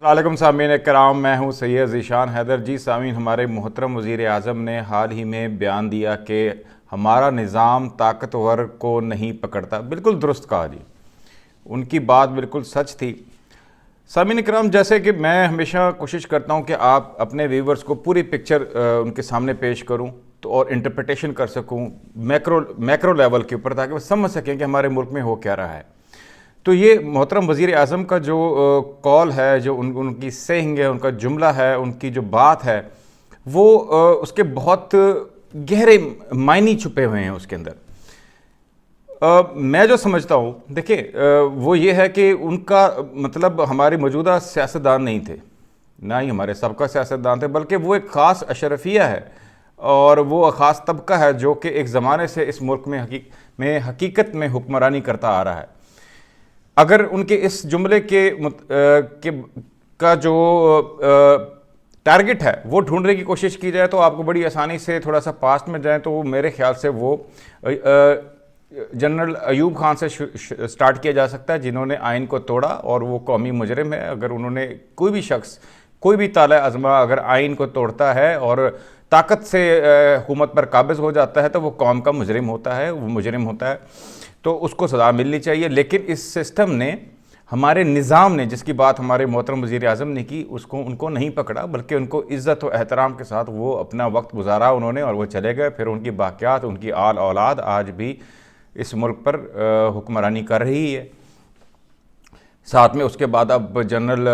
वालेकुम सामीन कराम, मैं हूं सैयद ज़ीशान हैदर। जी सामीन, हमारे मोहतरम वज़ीर आज़म ने हाल ही में बयान दिया कि हमारा निज़ाम ताकतवर को नहीं पकड़ता। बिल्कुल दुरुस्त कहा जी, उनकी बात बिल्कुल सच थी। सामीन कराम, जैसे कि मैं हमेशा कोशिश करता हूं कि आप अपने व्यूवर्स को पूरी पिक्चर उनके सामने पेश करूं तो और इंटरप्रिटेशन कर सकूं मैक्रो मैक्रो लेवल के ऊपर, ताकि वो समझ सकें कि हमारे मुल्क में हो क्या रहा है। तो ये मोहतरम वज़ीर आज़म का जो कॉल है, जो उनकी सेइंग है, उनका जुमला है, उनकी जो बात है, वो उसके बहुत गहरे मायने छुपे हुए हैं उसके अंदर। मैं जो समझता हूँ, देखिए, वो ये है कि उनका मतलब हमारे मौजूदा सियासतदान नहीं थे, ना ही हमारे सबका सियासतदान थे, बल्कि वो एक ख़ास अशरफिया है और वो ख़ास तबका है जो कि एक ज़माने से इस मुल्क में हकीकत में हुक्मरानी करता आ रहा है। अगर उनके इस जुमले के का जो टारगेट है वो ढूंढने की कोशिश की जाए तो आपको बड़ी आसानी से थोड़ा सा पास्ट में जाए तो मेरे ख्याल से वो जनरल अयूब खान से स्टार्ट किया जा सकता है, जिन्होंने आइन को तोड़ा और वो कौमी मुजरिम है। अगर उन्होंने कोई भी शख्स कोई भी ताला अज़मा अगर आइन को तोड़ता है और ताकत से हुकूमत पर काबिज हो जाता है तो वो कौम का मुजरिम होता है, वो मुजरिम होता है, तो उसको सज़ा मिलनी चाहिए। लेकिन इस सिस्टम ने, हमारे निज़ाम ने, जिसकी बात हमारे मोहतरम वज़ीर आज़म ने की, उनको नहीं पकड़ा, बल्कि उनको इज़्ज़त और एहतराम के साथ वो अपना वक्त गुजारा उन्होंने और वो चले गए। फिर उनकी बाक़ियात, उनकी आल औलाद आज भी इस मुल्क पर हुक्मरानी कर रही है। साथ में उसके बाद अब जनरल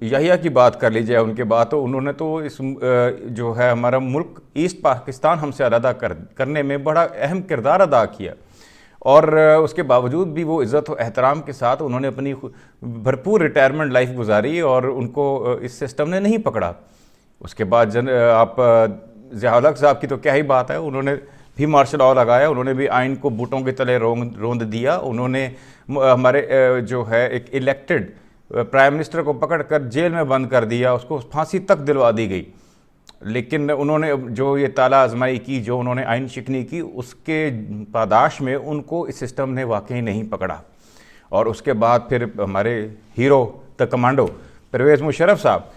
याहिया की बात कर ली जाए, उनके बाद तो उन्होंने तो इस जो है हमारा मुल्क ईस्ट पाकिस्तान हमसे अलग करने में बड़ा अहम किरदार अदा किया और उसके बावजूद भी वो इज़्ज़त और एहतराम के साथ उन्होंने अपनी भरपूर रिटायरमेंट लाइफ गुजारी और उनको इस सिस्टम ने नहीं पकड़ा। उसके बाद आप ज़िया-उल हक़ साहब की तो क्या ही बात है, उन्होंने भी मार्शल लॉ लगाया, उन्होंने भी आइन को बूटों के तले रोंद दिया। उन्होंने हमारे जो है एक इलेक्टेड प्राइम मिनिस्टर को पकड़कर जेल में बंद कर दिया, उसको फांसी तक दिलवा दी गई। लेकिन उन्होंने जो ये ताला आजमाई की, जो उन्होंने आइन शिकनी की, उसके पादाश में उनको इस सिस्टम ने वाकई नहीं पकड़ा। और उसके बाद फिर हमारे hero the commando Pervez Musharraf साहब,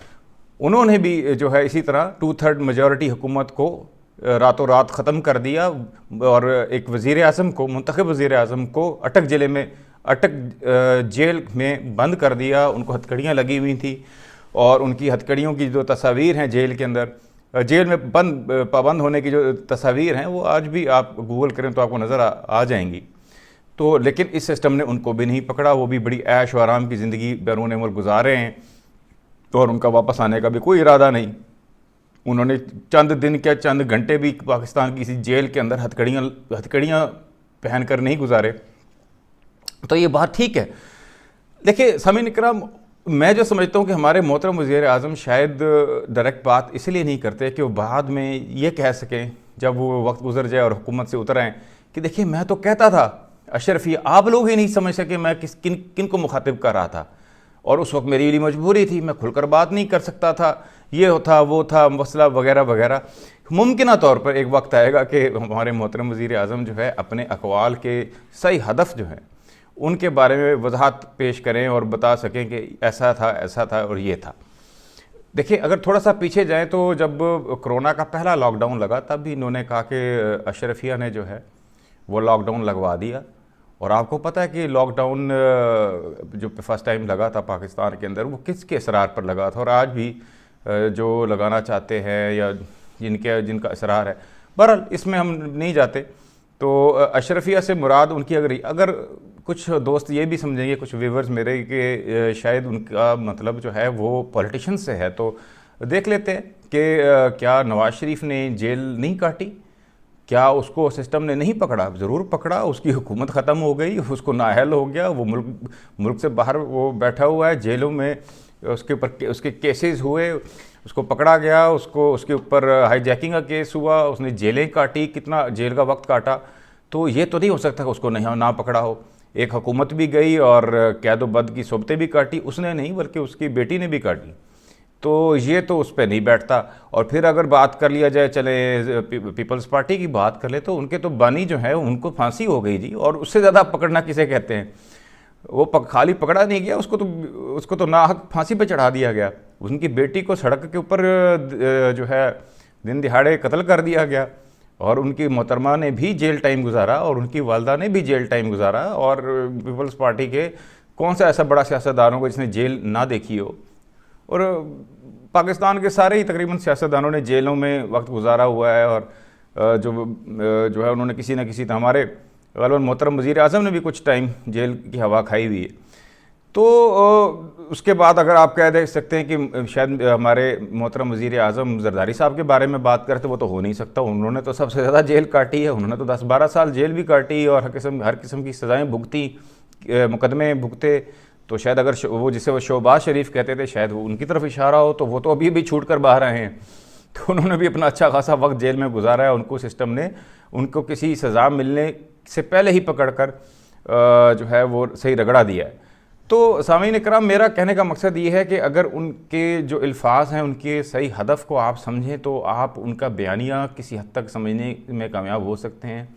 उन्होंने भी जो है इसी तरह 2/3 मेजॉरिटी हुकूमत को रातों रात ख़त्म कर दिया और एक वज़ीर आज़म को, मुंतखब वज़ीर आज़म को अटक जेल में बंद कर दिया। उनको हथकड़ियाँ लगी हुई थी और उनकी हथकड़ियों की जो तस्वीर हैं जेल के अंदर, जेल में पाबंद होने की जो तस्वीर हैं, वो आज भी आप गूगल करें तो आपको नज़र आ जाएंगी। तो लेकिन इस सिस्टम ने उनको भी नहीं पकड़ा, वो भी बड़ी ऐश व आराम की ज़िंदगी बैरून मुल्क गुजार रहे हैं और उनका वापस आने का भी कोई इरादा नहीं। उन्होंने चंद दिन क्या चंद घंटे भी पाकिस्तान की किसी जेल के अंदर हथकड़ियाँ पहन कर नहीं गुजारे। तो ये बात ठीक है। देखिए सामीन इकराम, मैं जो समझता हूँ कि हमारे मोहतरम वज़ीर आज़म शायद डायरेक्ट बात इसलिए नहीं करते कि वो बाद में ये कह सकें, जब वो वक्त गुजर जाए और हुकूमत से उतर आएँ, कि देखिए मैं तो कहता था अशरफिया, आप लोग ही नहीं समझ सके मैं किन को मुखातिब कर रहा था और उस वक्त मेरी लिए मजबूरी थी, मैं खुलकर बात नहीं कर सकता था, ये था वो था मसला वगैरह वगैरह। मुमकिन तौर पर एक वक्त आएगा कि हमारे मोहतरम वज़ीर आज़म जो है अपने अक़वाल के सही हदफ जो हैं उनके बारे में वजाहत पेश करें और बता सकें कि ऐसा था और ये था। देखिए, अगर थोड़ा सा पीछे जाएं तो जब कोरोना का पहला लॉकडाउन लगा तब भी इन्होंने कहा कि अशरफिया ने जो है वो लॉकडाउन लगवा दिया। और आपको पता है कि लॉकडाउन जो फर्स्ट टाइम लगा था पाकिस्तान के अंदर, वो किसके असरार पर लगा था और आज भी जो लगाना चाहते हैं या जिनका असरार है। बहरहाल इसमें हम नहीं जाते। तो अशरफिया से मुराद उनकी अगर कुछ दोस्त ये भी समझेंगे, कुछ व्यूवर्स मेरे, कि शायद उनका मतलब जो है वो पॉलिटिशियन से है, तो देख लेते हैं कि क्या नवाज़ शरीफ ने जेल नहीं काटी, क्या उसको सिस्टम ने नहीं पकड़ा? ज़रूर पकड़ा, उसकी हुकूमत ख़त्म हो गई, उसको नाअहल हो गया, वो मुल्क से बाहर वो बैठा हुआ है, जेलों में उसके ऊपर उसके केसेस हुए, उसको पकड़ा गया, उसके ऊपर हाईजैकिंग का केस हुआ, उसने जेलें काटी, कितना जेल का वक्त काटा। तो ये तो नहीं हो सकता कि उसको ना पकड़ा हो। एक हुकूमत भी गई और कैद-ओ-बद की सोबतें भी काटी, उसने नहीं बल्कि उसकी बेटी ने भी काटी। तो ये तो उस पर नहीं बैठता। और फिर अगर बात कर लिया जाए, चले पीपल्स पार्टी की बात कर ले, तो उनके तो बानी जो है उनको फांसी हो गई जी, और उससे ज़्यादा पकड़ना किसे कहते हैं? खाली पकड़ा नहीं गया, उसको तो नाहक फांसी पे चढ़ा दिया गया। उनकी बेटी को सड़क के ऊपर जो है दिन दिहाड़े कत्ल कर दिया गया, और उनकी मोहतरमा ने भी जेल टाइम गुजारा, और उनकी वालदा ने भी जेल टाइम गुजारा। और पीपल्स पार्टी के कौन सा ऐसा बड़ा सियासतदानों को जिसने जेल ना देखी हो, और पाकिस्तान के सारे ही तकरीबन सियासतदानों ने जेलों में वक्त गुजारा हुआ है। और जो है उन्होंने किसी न किसी हमारे गलबन मोहतरम वज़ीर आज़म ने भी कुछ टाइम जेल की हवा खाई हुई है। तो उसके बाद अगर आप कह दे सकते हैं कि शायद हमारे मोहतरम वज़ीर आज़म ज़रदारी साहब के बारे में बात करते, वो तो हो नहीं सकता। उन्होंने तो सबसे ज़्यादा जेल काटी है, उन्होंने तो 10-12 साल जेल भी काटी और हर किस्म की सज़ाएँ भुगती, मुकदमे भुगते। तो शायद अगर वो जिसे वो शहबाज शरीफ कहते थे, शायद वो उनकी तरफ इशारा हो, तो वो तो अभी भी छूट कर बाहर आए हैं। तो उन्होंने भी अपना अच्छा खासा वक्त जेल में गुजारा है। उनको सिस्टम ने उनको किसी सज़ा मिलने से पहले ही पकड़ कर जो है वो सही रगड़ा दिया है। तो सामीन इकराम, मेरा कहने का मकसद ये है कि अगर उनके जो अल्फाज हैं उनके सही हदफ को आप समझें तो आप उनका बयानिया किसी हद तक समझने में कामयाब हो सकते हैं।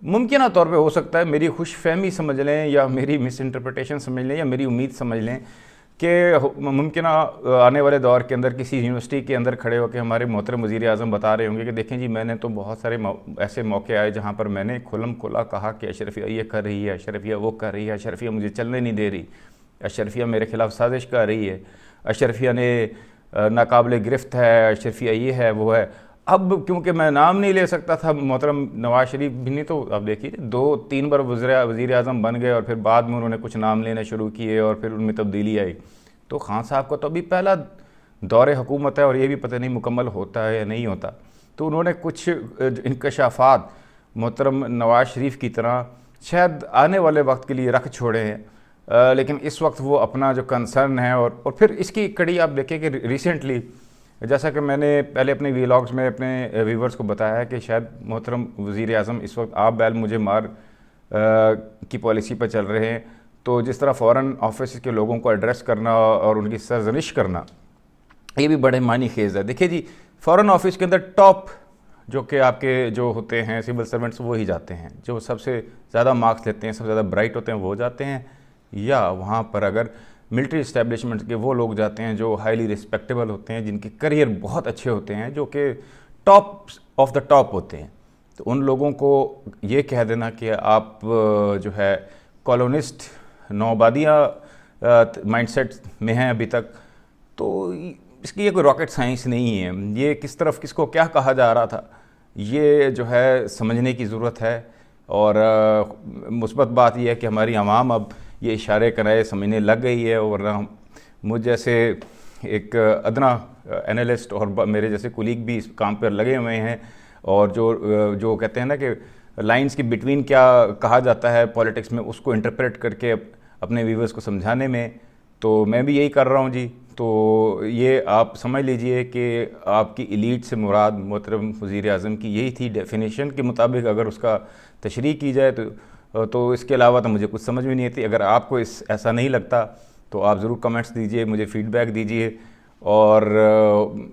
मुमकिन तौर पे हो सकता है मेरी खुशफहमी समझ लें, या मेरी मिस इंटरप्रटेशन समझ लें, या मेरी उम्मीद समझ लें कि मुमकिन आने वाले दौर के अंदर किसी यूनिवर्सिटी के अंदर खड़े होकर हमारे मोहतरम वज़ीर आज़म बता रहे होंगे कि देखें जी, मैंने तो बहुत सारे ऐसे मौके आए जहाँ पर मैंने खुलम खुला कहा कि अशरफिया ये कर रही है, अशरफिया वो कर रही है, अशरफिया मुझे चलने नहीं दे रही, अशरफिया मेरे खिलाफ़ साजिश कर रही है, अशरफिया ने नाकाबिल गिरफ्त है, अशरफिया ये है वो है। अब क्योंकि मैं नाम नहीं ले सकता था, मोहतरम नवाज शरीफ भी नहीं, तो अब देखिए 2-3 बार वज़ीर आज़म बन गए और फिर बाद में उन्होंने कुछ नाम लेना शुरू किए और फिर उनमें तब्दीली आई। तो खान साहब का तो अभी पहला दौरे हुकूमत है और ये भी पता नहीं मुकम्मल होता है या नहीं होता। तो उन्होंने कुछ इंकशाफात मोहतरम नवाज शरीफ की तरह शायद आने वाले वक्त के लिए रख छोड़े हैं, लेकिन इस वक्त वो अपना जो कंसर्न है और फिर इसकी कड़ी आप देखें कि रिसेंटली, जैसा कि मैंने पहले अपने वीलॉग्स में अपने व्यूवर्स को बताया है कि शायद मोहतरम वज़ीर आज़म इस वक्त आप बैल मुझे मार की पॉलिसी पर चल रहे हैं। तो जिस तरह फ़ॉरेन ऑफिस के लोगों को एड्रेस करना और उनकी सरजनिश करना, ये भी बड़े मानी खेज़ है। देखिए जी, फ़ॉरेन ऑफिस के अंदर टॉप जो कि आपके जो होते हैं सिविल सर्वेंट्स, वो ही जाते हैं। जो सबसे ज़्यादा मार्क्स लेते हैं, सबसे ज़्यादा ब्राइट होते हैं, वो जाते हैं। या वहाँ पर अगर मिलिट्री इस्टेब्लिशमेंट के वो लोग जाते हैं जो हाईली रिस्पेक्टेबल होते हैं, जिनके करियर बहुत अच्छे होते हैं, जो कि टॉप ऑफ द टॉप होते हैं। तो उन लोगों को ये कह देना कि आप जो है कॉलोनिस्ट नौबादिया माइंडसेट में हैं अभी तक, तो इसकी ये कोई रॉकेट साइंस नहीं है। ये किस तरफ किसको क्या कहा जा रहा था, ये जो है समझने की ज़रूरत है। और मुस्बत बात यह है कि हमारी आवाम अब ये इशारे कराए समझने लग गई है। और मुझ जैसे एक अदना एनालिस्ट और मेरे जैसे कुलीग भी इस काम पर लगे हुए हैं, और जो कहते हैं ना कि लाइंस के बिटवीन क्या कहा जाता है पॉलिटिक्स में, उसको इंटरप्रेट करके अपने व्यूवर्स को समझाने में, तो मैं भी यही कर रहा हूँ जी। तो ये आप समझ लीजिए कि आपकी एलीट से मुराद मोहतरम वज़ीर आज़म की यही थी डेफिनेशन के मुताबिक अगर उसका तशरीह की जाए तो इसके अलावा तो मुझे कुछ समझ में नहीं आती। अगर आपको ऐसा नहीं लगता तो आप ज़रूर कमेंट्स दीजिए, मुझे फ़ीडबैक दीजिए। और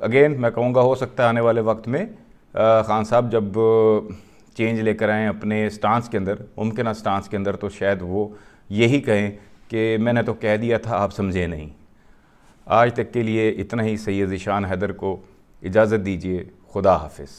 अगेन मैं कहूँगा, हो सकता है आने वाले वक्त में खान साहब जब चेंज लेकर आएँ अपने स्टांस के अंदर, मुमकिन स्टांस के अंदर, तो शायद वो यही कहें कि मैंने तो कह दिया था, आप समझे नहीं। आज तक के लिए इतना ही। सैयद ज़ीशान हैदर को इजाज़त दीजिए। खुदा हाफिज़।